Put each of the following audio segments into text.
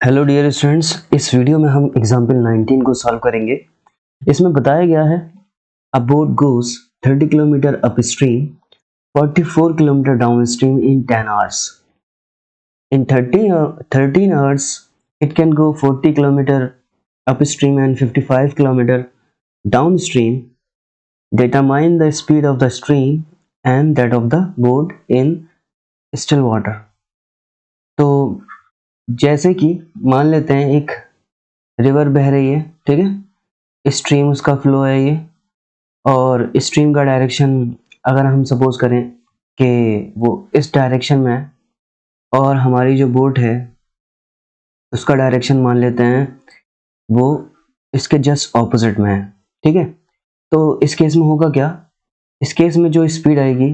Hello dear students, इस video में हम एग्जाम्पल 19 को सॉल्व करेंगे। इसमें बताया गया है अ boat goes 30 kilometre up stream 44 kilometre down stream in 10 hours. In 13 hours it can go 40 kilometer upstream and 55 kilometer downstream. Determine the speed of the stream and that of the boat in still water. तो जैसे कि मान लेते हैं एक river बह रही है, ठीक है, स्ट्रीम उसका फ्लो है ये, और स्ट्रीम का डायरेक्शन अगर हम सपोज करें कि वो इस डायरेक्शन में है और हमारी जो बोट है उसका डायरेक्शन मान लेते हैं वो इसके जस्ट ऑपोजिट में है, ठीक है। तो इस केस में होगा क्या, इस केस में जो स्पीड आएगी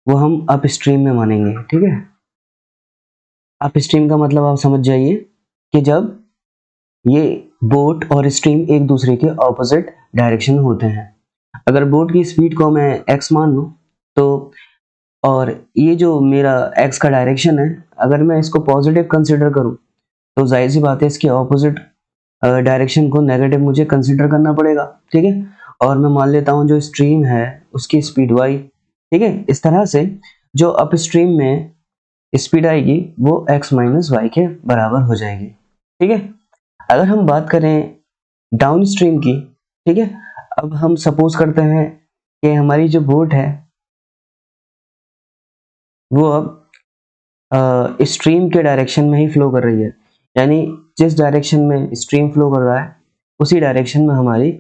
वो हम अप स्ट्रीम में मानेंगे, ठीक है। अप स्ट्रीम का मतलब आप समझ जाइए कि जब ये बोट और स्ट्रीम एक दूसरे के ऑपोजिट डायरेक्शन में होते हैं। अगर बोट की स्पीड को मैं x मान लूँ तो, और ये जो मेरा x का डायरेक्शन है, अगर मैं इसको पॉजिटिव कंसिडर करूँ तो जाहिर सी बात है इसके ऑपोजिट डायरेक्शन को नेगेटिव मुझे कंसिडर करना पड़ेगा, ठीक है। और मैं मान लेता हूँ जो स्ट्रीम है उसकी स्पीड y, ठीक है। इस तरह से जो अप स्ट्रीम में स्पीड आएगी वो x माइनस वाई के बराबर हो जाएगी, ठीक है। अगर हम बात करें डाउन स्ट्रीम की, ठीक है, अब हम सपोज करते हैं कि हमारी जो बोट है वो अब स्ट्रीम के डायरेक्शन में ही फ्लो कर रही है, यानी जिस डायरेक्शन में स्ट्रीम फ्लो कर रहा है उसी डायरेक्शन में हमारी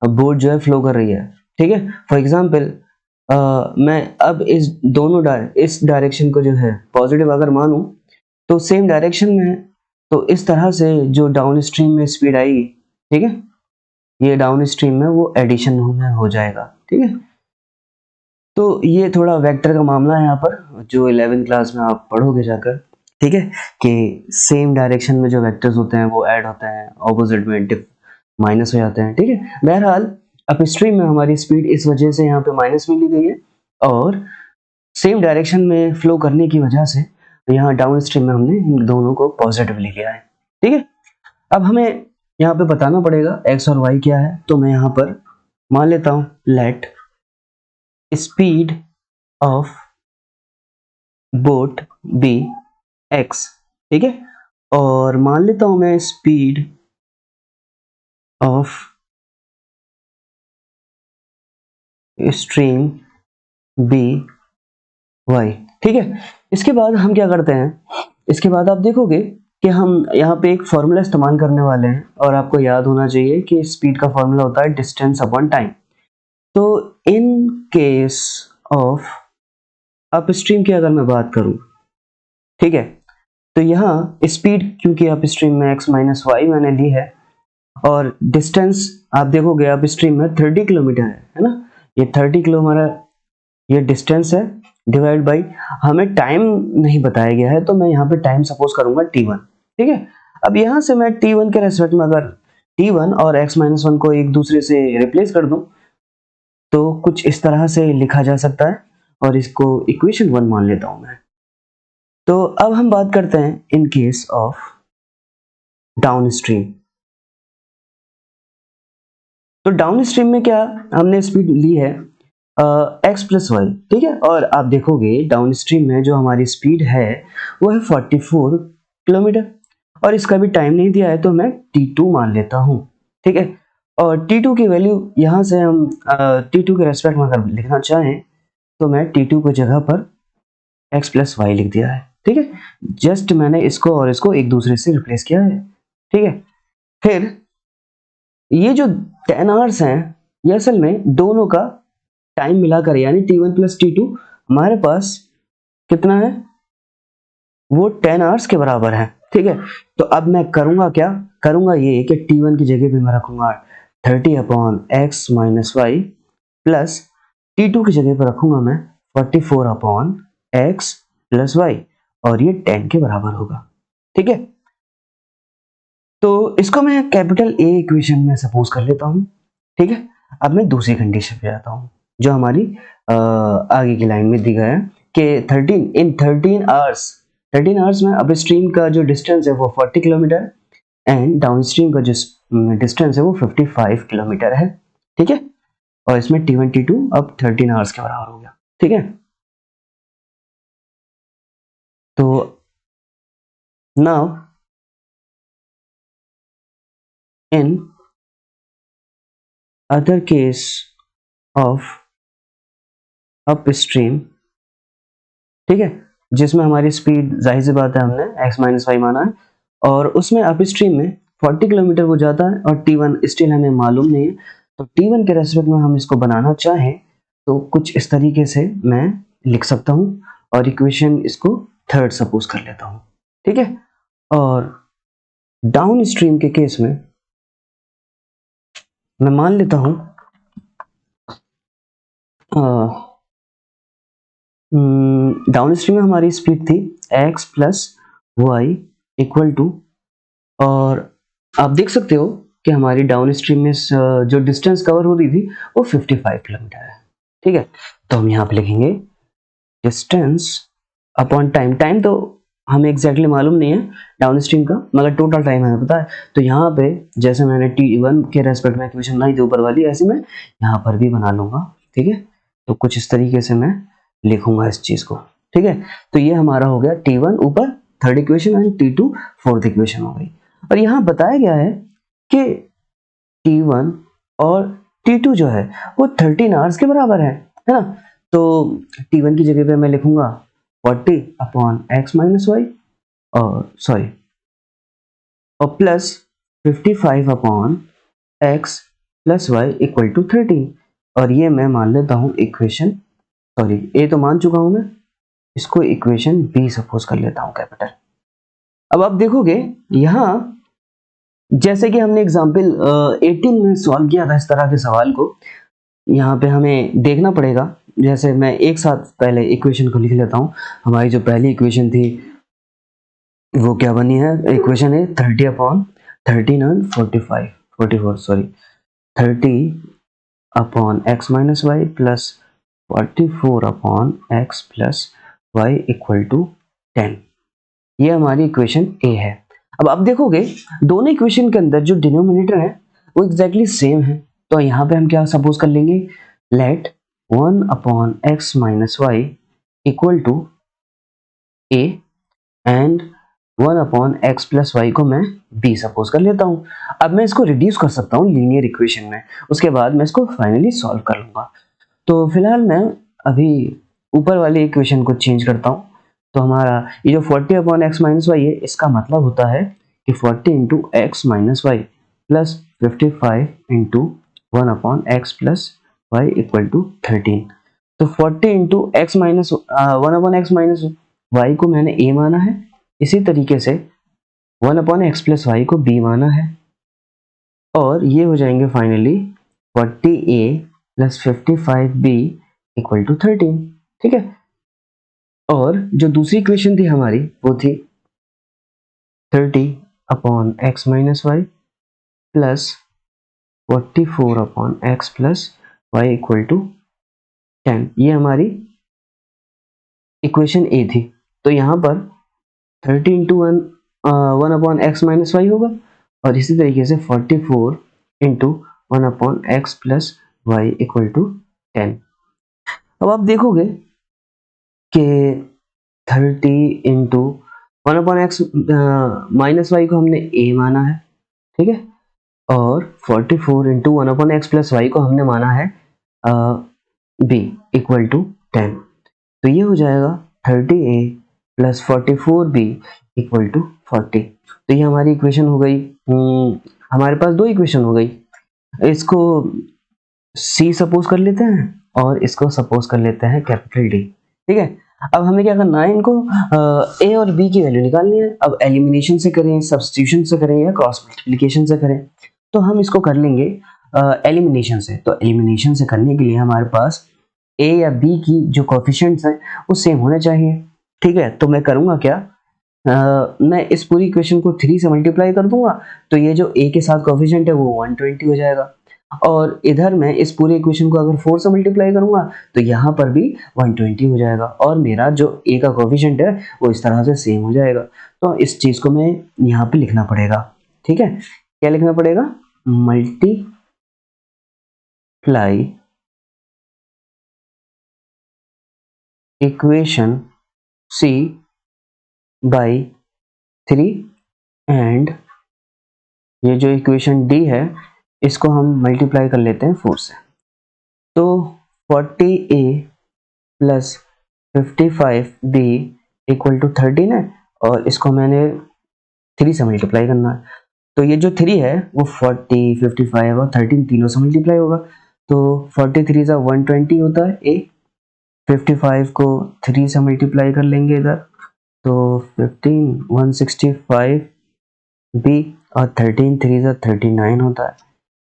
बोट जो है फ्लो कर रही है, ठीक है। फॉर एग्जांपल मैं अब इस डायरेक्शन को जो है पॉजिटिव अगर मानूं तो सेम डायरेक्शन में है, तो इस तरह से जो डाउन स्ट्रीम में स्पीड आएगी, ठीक है, ये डाउन स्ट्रीम में वो एडिशन में हो जाएगा, ठीक है। तो ये थोड़ा वेक्टर का मामला है यहाँ पर, जो 11th क्लास में आप पढ़ोगे जाकर, ठीक है, कि सेम डायरेक्शन में जो वेक्टर्स होते हैं वो ऐड होते हैं, ऑपोजिट में माइनस हो जाते हैं, ठीक है। बहरहाल अप स्ट्रीम में हमारी स्पीड इस वजह से यहाँ पे माइनस में ली गई है और सेम डायरेक्शन में फ्लो करने की वजह से यहाँ डाउन स्ट्रीम में हमने इन दोनों को पॉजिटिवली लिया है, ठीक है। अब हमें यहाँ पे बताना पड़ेगा x और y क्या है, तो मैं यहाँ पर मान लेता हूँ let speed of boat be x, ठीक है, और मान लेता हूँ मैं speed of stream be y, ठीक है। इसके बाद हम क्या करते हैं, इसके बाद आप देखोगे कि हम यहाँ पे एक फॉर्मूला इस्तेमाल करने वाले हैं, और आपको याद होना चाहिए कि स्पीड का फॉर्मूला होता है डिस्टेंस अपॉन टाइम। तो इन केस ऑफ अपस्ट्रीम की अगर मैं बात करूं, ठीक है, तो यहाँ स्पीड क्योंकि अपस्ट्रीम में x माइनस वाई मैंने ली है, और डिस्टेंस आप देखोगे अपस्ट्रीम में 30 किलोमीटर है ना, ये 30 किलो हमारा ये डिस्टेंस है, डिवाइड बाई हमें टाइम नहीं बताया गया है, तो मैं यहाँ पे टाइम सपोज करूंगा t1, ठीक है। अब यहाँ से मैं t1 के रेस्पेक्ट में अगर t1 और x माइनस वन को एक दूसरे से रिप्लेस कर दूं तो कुछ इस तरह से लिखा जा सकता है, और इसको इक्वेशन 1 मान लेता हूं मैं। तो अब हम बात करते हैं in case of down stream. तो डाउन स्ट्रीम में क्या हमने स्पीड ली है x प्लस वाई, ठीक है, और आप देखोगे डाउन स्ट्रीम में जो हमारी स्पीड है वो है 44 किलोमीटर, और इसका भी टाइम नहीं दिया है तो मैं t2 मान लेता हूं, ठीक है। और t2 की वैल्यू यहाँ से हम t2 के रेस्पेक्ट में अगर लिखना चाहें तो मैं t2 की जगह पर x प्लस वाई लिख दिया है, ठीक है। जस्ट मैंने इसको और इसको एक दूसरे से रिप्लेस किया है, ठीक है। फिर ये जो 10 आवर्स हैं ये असल में दोनों का टाइम मिलाकर, यानी t1 प्लस t2 हमारे पास कितना है, वो 10 आवर्स के बराबर है, ठीक है। तो अब मैं करूंगा क्या, करूंगा ये कि t1 की जगह पे मैं रखूंगा 30 upon x minus Y, plus t2 की जगह पर रखूंगा मैं 44 अपॉन x प्लस वाई, और ये 10 के बराबर होगा, ठीक है। तो इसको मैं कैपिटल A इक्वेशन में सपोज कर लेता हूं, ठीक है। अब मैं दूसरी कंडीशन पे आता हूं जो हमारी आगे की लाइन में दी गया है कि 13 आवर्स 13 आवर्स में अप स्ट्रीम का जो डिस्टेंस है वो 40 किलोमीटर एंड डाउन स्ट्रीम का जो डिस्टेंस है वो 55 किलोमीटर है। ठीक है, और इसमें T1 T2 अब 13 आवर्स के बराबर हो गया। ठीक है, तो now in other case of up stream, ठीक है, जिसमें हमारी स्पीड जाहिर सी बात है हमने x-y माना है और उसमें अप स्ट्रीम में 40 किलोमीटर वो जाता है और T1 स्टिल हमें मालूम नहीं है, तो T1 के रेस्पेक्ट में हम इसको बनाना चाहें तो कुछ इस तरीके से मैं लिख सकता हूं और इक्वेशन इसको थर्ड सपोज कर लेता हूं। ठीक है, और डाउन स्ट्रीम के केस में मैं मान लेता हूं डाउन स्ट्रीम में हमारी स्पीड थी x plus Y equal to, और आप देख सकते हो कि हमारी डाउन स्ट्रीम में जो डिस्टेंस कवर हो रही थी वो 55 किलोमीटर है। ठीक है, तो हम यहाँ पे लिखेंगे डिस्टेंस अपॉन टाइम। टाइम तो हमें एग्जैक्टली मालूम नहीं है डाउन स्ट्रीम का, मगर टोटल टाइम हमें पता है। तो यहाँ पे जैसे मैंने T1 के रेस्पेक्ट में इक्वेशन बनाई थी ऊपर वाली, ऐसे मैं यहाँ पर भी बना लूंगा। ठीक है, तो कुछ इस तरीके से मैं लिखूंगा इस चीज को। ठीक है, तो ये हमारा हो गया T1 ऊपर third equation and T2 fourth equation हो गई। और यहाँ बताया गया है कि T1 और T2 जो है वो 13 आवर्स के बराबर है ना। तो T1 की जगह पे मैं लिखूंगा 40 अपॉन x माइनस वाई और सॉरी और plus 55 upon x plus Y equal to 13, और ये मैं मान लेता हूँ इक्वेशन, सॉरी ए तो मान चुका हूं मैं, इसको इक्वेशन बी सपोज कर लेता हूं कैपिटल। अब आप देखोगे यहां जैसे कि हमने एग्जांपल 18 में सॉल्व किया था इस तरह के सवाल को, यहाँ पे हमें देखना पड़ेगा। जैसे मैं एक साथ पहले इक्वेशन को लिख लेता हूँ। हमारी जो पहली इक्वेशन थी वो क्या बनी है, इक्वेशन है 30 upon 13 and 44 sorry 30 upon x minus Y plus 44 upon x plus Y equal to 10। ये हमारी इक्वेशन ए है। अब आप देखोगे दोनों इक्वेशन के अंदर जो डिनोमिनेटर है वो एग्जैक्टली सेम है, तो यहाँ पे हम क्या सपोज कर लेंगे, let 1 upon x minus Y equal to A and 1 upon x plus Y को मैं b सपोज कर लेता हूँ। अब मैं इसको रिड्यूस कर सकता हूँ लीनियर इक्वेशन में, उसके बाद मैं इसको फाइनली सॉल्व कर लूंगा। तो फिलहाल मैं अभी ऊपर वाले इक्वेशन को चेंज करता हूँ। तो हमारा ये जो 40 अपॉन एक्स माइनस वाई है, इसका मतलब होता है कि 40 into X minus Y plus 55 into 1 upon x plus Y equal to 13। तो 40 into X minus 1 upon x minus Y को मैंने ए माना है, इसी तरीके से 1 अपॉन एक्स प्लस वाई को बी माना है, और ये हो जाएंगे finally 40a plus 55b equal to 13। ठीक है, और जो दूसरी इक्वेशन थी हमारी वो थी 30 upon x minus Y plus 44 upon x plus Y equal to 10। ये हमारी इक्वेशन ए थी। तो यहाँ पर 30 into 1 upon x minus y होगा, और इसी तरीके से 44 into 1 upon x plus Y equal to 10। अब आप देखोगे कि 30 into 1 upon x minus Y को हमने ए माना है, ठीक है, और 44 into 1 upon x plus Y को हमने माना है बी इक्वल टू 10। तो ये हो जाएगा 30a plus 44b equal to 40। तो ये हमारी इक्वेशन हो गई। हमारे पास दो इक्वेशन हो गई, इसको c सपोज कर लेते हैं और इसको सपोज कर लेते हैं कैपिटल D। ठीक है, अब हमें क्या करना है, इनको a और b की वैल्यू निकालनी है। अब एलिमिनेशन से करें, सब्स्टिट्यूशन से करें या क्रॉस मल्टीप्लिकेशन से करें, तो हम इसको कर लेंगे एलिमिनेशन से। तो एलिमिनेशन से करने के लिए हमारे पास a या b की जो कोफिशिएंट्स हैं वो सेम होने चाहिए। ठीक है, तो मैं करूँगा क्या, मैं इस पूरी इक्वेशन को 3 से मल्टीप्लाई कर दूंगा, तो ये जो a के साथ कोफिशिएंट है वो 120 हो जाएगा। और इधर मैं इस पूरे इक्वेशन को अगर 4 से मल्टीप्लाई करूंगा तो यहाँ पर भी 120 हो जाएगा और मेरा जो a का कोफिशिएंट है वो इस तरह से सेम हो जाएगा। तो इस चीज को मैं यहाँ पे लिखना पड़ेगा। ठीक है, क्या लिखना पड़ेगा? Multiply equation c by 3 and ये जो इक्वेशन d है इसको हम मल्टीप्लाई कर लेते हैं 4 से। तो 40a plus 55b equal to 13 है और इसको मैंने 3 से मल्टीप्लाई करना है। तो ये जो 3 है वो 40, 55 और 13 तीनों से मल्टीप्लाई होगा। तो 43 से 120 होता है a, 55 को 3 से मल्टीप्लाई कर लेंगे इधर तो 15 165 b और 13 3 से 39 होता है।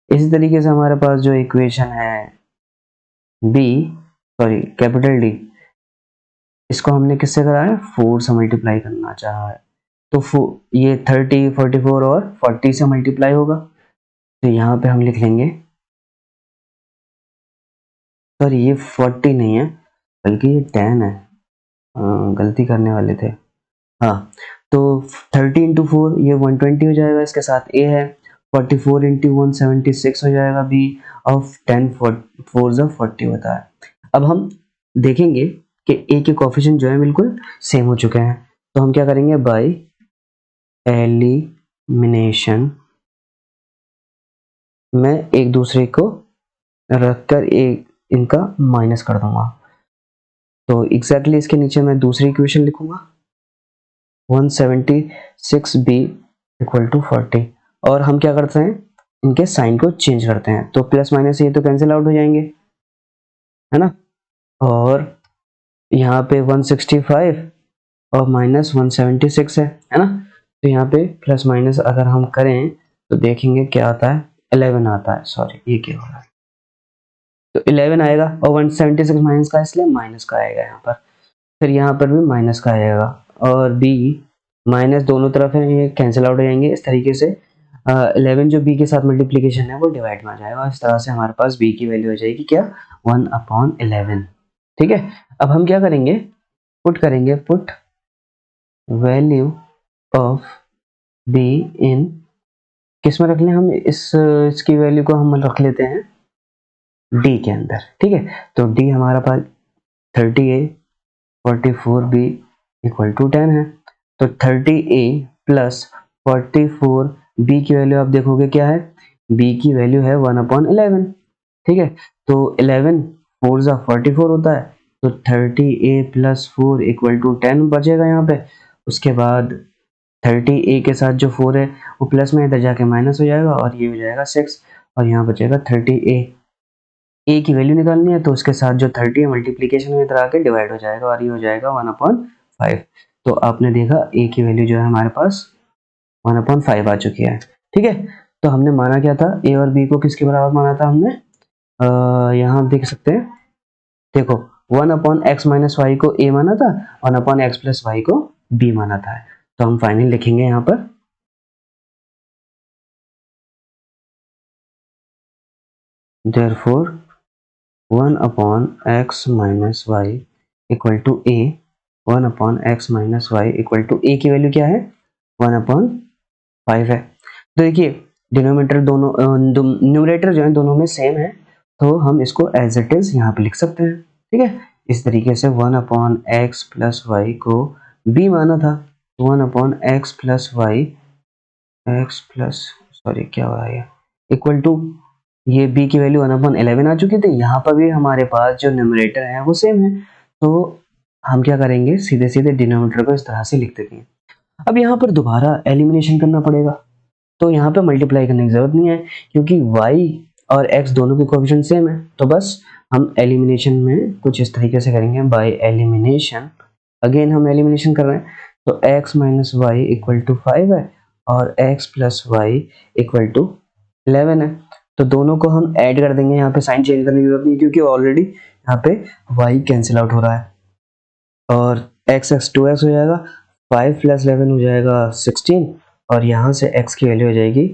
इसी तरीके से हमारे पास जो इक्वेशन है कैपिटल D, इसको हमने किससे करा है? 4 से मल्टीप्लाई करना चाहा है। तो ये 30, 44 और 40 से मल्टीप्लाई होगा। तो यहाँ पे हम लिख लेंगे, सॉरी ये 40 नहीं है बल्कि ये 10 है, गलती करने वाले थे। हाँ, तो 30 इंटू 4 ये 120 हो जाएगा, इसके साथ a है 44 इंटू 176 हो जाएगा b और 10 4 जा 40 होता है। अब हम देखेंगे कि a के कोफिशिएंट जो है बिल्कुल सेम हो चुके हैं। तो हम क्या करेंगे? बाय एलिमिनेशन मैं एक दूसरे को रखकर एक इनका माइनस कर दूंगा। तो एग्जैक्टली इसके नीचे मैं दूसरी इक्वेशन लिखूंगा 176b इक्वल टू 40 और हम क्या करते हैं? इनके साइन को चेंज करते हैं। तो प्लस माइनस ये तो कैंसिल आउट हो जाएंगे, है ना। और यहाँ पे 165 और माइनस 176 है ना। तो यहाँ पे प्लस माइनस अगर हम करें तो देखेंगे क्या आता है? 11 आता है। सॉरी ये क्या हो रहा है? तो 11 आएगा और 176 माइनस का, इसलिए माइनस का आएगा यहाँ पर। फिर यहाँ पर भी माइनस का आएगा और b माइनस दोनों तरफ है, ये कैंसिल आउट हो जाएंगे। इस तरीके से 11 जो b के साथ मल्टीप्लीकेशन है वो डिवाइड में आ जाएगा। इस तरह से हमारे पास b की वैल्यू हो जाएगी क्या? 1/11। ठीक है, अब हम क्या करेंगे? पुट करेंगे, पुट वैल्यू ऑफ b इन, किस में रख लें हम? इसकी वैल्यू को हम रख लेते हैं d के अंदर। ठीक है, तो d हमारा पास 30a 44b इक्वल टू 10 है। तो 30a प्लस 44b की वैल्यू आप देखोगे क्या है? b की वैल्यू है 1/11। ठीक है, तो 11 4 जा 44 होता है। तो 30a प्लस 4 इक्वल टू 10 बचेगा यहाँ पे। उसके बाद 30a के साथ जो 4 है वो प्लस में इधर जाके माइनस हो जाएगा और ये हो जाएगा 6 और यहाँ बचेगा 30a। a की वैल्यू निकालनी है तो उसके साथ जो 30 है मल्टीप्लीकेशन में इधर आके डिवाइड हो जाएगा और ये हो जाएगा 1/5। तो आपने देखा a की वैल्यू जो है हमारे पास 1/5 आ चुकी है। ठीक है, तो हमने माना क्या था? a और b को किसके बराबर माना था हमने? यहाँ आप देख सकते हैं, देखो 1/x माइनस वाई को a माना था, 1/x प्लस वाई को b माना था। तो हम फाइनल लिखेंगे यहाँ पर therefore 1/x minus y equal to a, 1/x minus y equal to a की वैल्यू क्या है? 1/5 है। तो देखिए डिनोमिनेटर दोनों न्यूमरेटर जो है दोनों में सेम है, तो हम इसको एज इट इज यहाँ पे लिख सकते हैं। ठीक है, इस तरीके से 1/x प्लस वाई को b माना था, 1/x plus y x plus, sorry क्या हो रहा है, इक्वल टू ये b की वैल्यू 1/11 आ चुकी थी। यहाँ पर भी हमारे पास जो न्यूमरेटर है वो सेम है, तो हम क्या करेंगे? सीधे सीधे डिनोमिनेटर को इस तरह से लिख देंगे। अब यहाँ पर दोबारा एलिमिनेशन करना पड़ेगा, तो यहाँ पे मल्टीप्लाई करने की जरूरत नहीं है क्योंकि y और x दोनों के कोएफिशिएंट सेम है। तो बस हम एलिमिनेशन में कुछ इस तरीके से करेंगे, बाय एलिमिनेशन। अगेन हम एलिमिनेशन कर रहे हैं, तो x minus Y equal to 5 है और x plus Y equal to 11 है। तो दोनों को हम ऐड कर देंगे, यहाँ पे साइन चेंज करने की जरूरत नहीं क्योंकि ऑलरेडी यहाँ पे y कैंसिल आउट हो रहा है और x 2x हो जाएगा, 5 प्लस 11 हो जाएगा 16 और यहाँ से x की वैल्यू हो जाएगी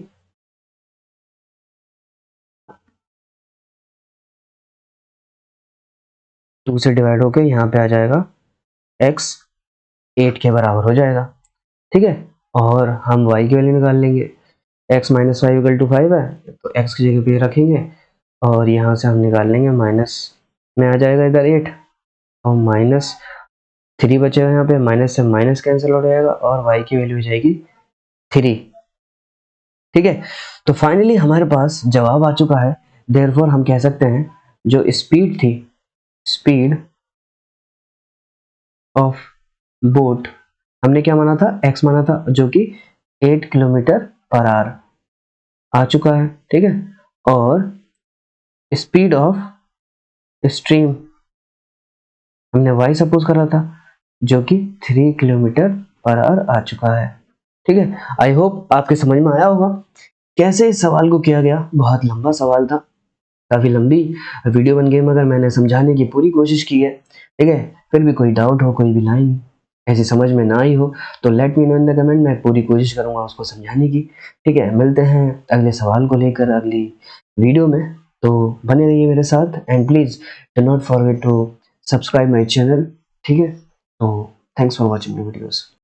2 से डिवाइड होके यहाँ पे आ जाएगा x 8 के बराबर हो जाएगा, ठीक है। और हम y की वैल्यू निकाल लेंगे, x minus five equal to 5 है तो x की जगह पे रखेंगे और यहाँ से हम निकाल लेंगे, माइनस में आ जाएगा इधर 8 और माइनस 3 बचेगा, यहाँ पे माइनस से माइनस कैंसिल हो जाएगा और y की वैल्यू हो जाएगी 3, ठीक है। तो फाइनली हमारे पास जवाब आ चुका है। देयरफॉर हम कह सकते हैं जो स्पीड थी, स्पीड ऑफ बोट, हमने क्या माना था, x माना था, जो कि 8 किलोमीटर पर आवर आ चुका है, ठीक है। और स्पीड ऑफ स्ट्रीम हमने y सपोज करा था, जो कि 3 किलोमीटर पर आवर आ चुका है, ठीक है। आई होप आपके समझ में आया होगा कैसे इस सवाल को किया गया। बहुत लंबा सवाल था, काफी लंबी वीडियो बन गई, मगर मैंने समझाने की पूरी कोशिश की है, ठीक है। फिर भी कोई डाउट हो, कोई भी लाइन ऐसी समझ में ना आई हो तो let me know in the comment, मैं पूरी कोशिश करूंगा उसको समझाने की, ठीक है। मिलते हैं अगले सवाल को लेकर अगली वीडियो में, तो बने रहिए मेरे साथ and please do not forget to subscribe my channel, ठीक है। तो thanks for watching the videos.